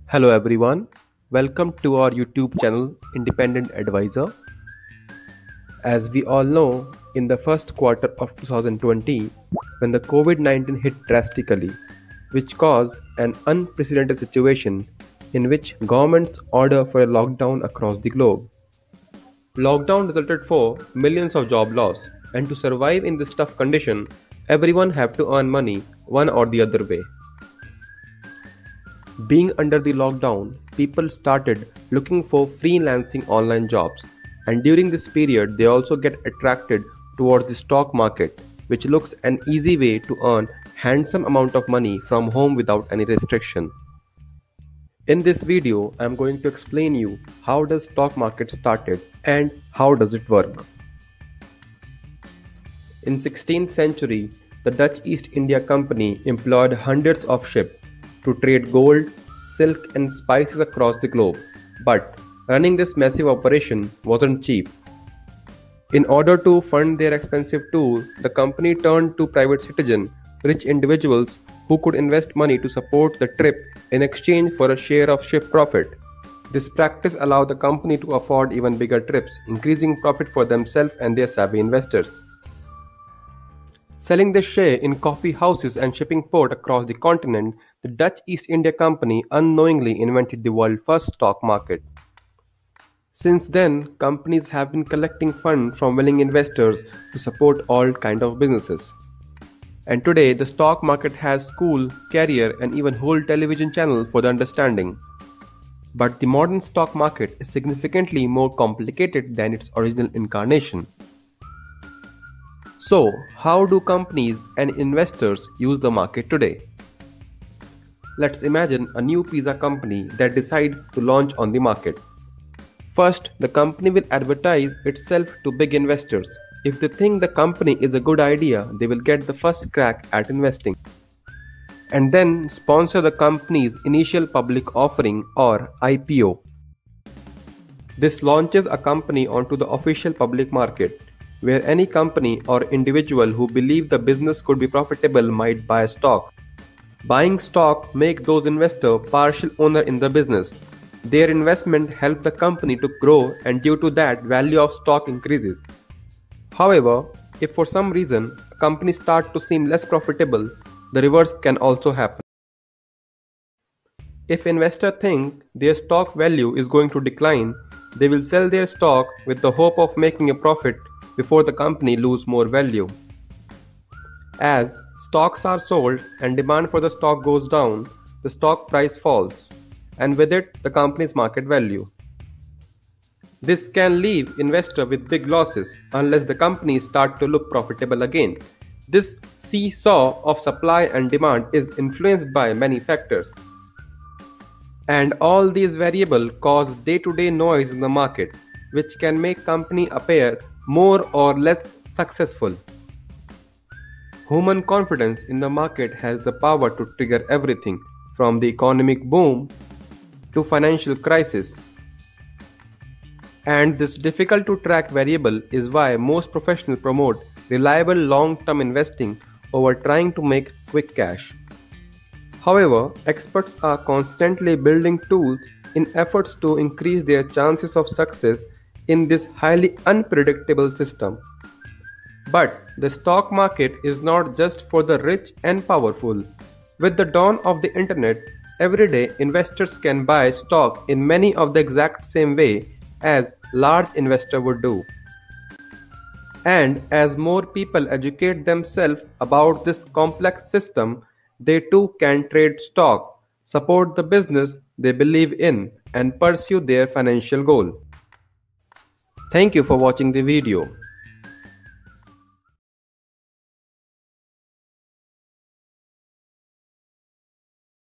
Hello everyone, welcome to our YouTube channel Independent Advisor. As we all know, in the first quarter of 2020, when the COVID-19 hit drastically, which caused an unprecedented situation in which governments order for a lockdown across the globe. Lockdown resulted for millions of job loss, and to survive in this tough condition, everyone have to earn money one or the other way. Being under the lockdown, people started looking for freelancing online jobs, and during this period, they also get attracted towards the stock market, which looks an easy way to earn handsome amount of money from home without any restriction. In this video, I am going to explain you how does stock market started and how does it work. In 16th century, the Dutch East India Company employed hundreds of ships to trade gold, silk and spices across the globe. But running this massive operation wasn't cheap. In order to fund their expensive tour, the company turned to private citizens, rich individuals who could invest money to support the trip in exchange for a share of ship profit. This practice allowed the company to afford even bigger trips, increasing profit for themselves and their savvy investors. Selling their share in coffee houses and shipping port across the continent, the Dutch East India Company unknowingly invented the world's first stock market. Since then, companies have been collecting funds from willing investors to support all kinds of businesses. And today, the stock market has school, career, and even whole television channel for the understanding. But the modern stock market is significantly more complicated than its original incarnation. So, how do companies and investors use the market today? Let's imagine a new pizza company that decides to launch on the market. First, the company will advertise itself to big investors. If they think the company is a good idea, they will get the first crack at investing. And then sponsor the company's initial public offering or IPO. This launches a company onto the official public market, where any company or individual who believe the business could be profitable might buy stock. Buying stock makes those investors partial owner in the business. Their investment helps the company to grow and due to that value of stock increases. However, if for some reason a company starts to seem less profitable, the reverse can also happen. If investors think their stock value is going to decline, they will sell their stock with the hope of making a profit before the company loses more value. As stocks are sold and demand for the stock goes down, the stock price falls, and with it, the company's market value. This can leave investors with big losses unless the company starts to look profitable again. This seesaw of supply and demand is influenced by many factors. And all these variables cause day-to-day noise in the market, which can make company appear more or less successful. Human confidence in the market has the power to trigger everything from the economic boom to financial crisis. And this difficult to track variable is why most professionals promote reliable long-term investing over trying to make quick cash. However, experts are constantly building tools in efforts to increase their chances of success in this highly unpredictable system. But the stock market is not just for the rich and powerful. With the dawn of the internet, everyday investors can buy stock in many of the exact same way as large investor would do. And as more people educate themselves about this complex system, they too can trade stock, support the business they believe in, and pursue their financial goal. Thank you for watching the video.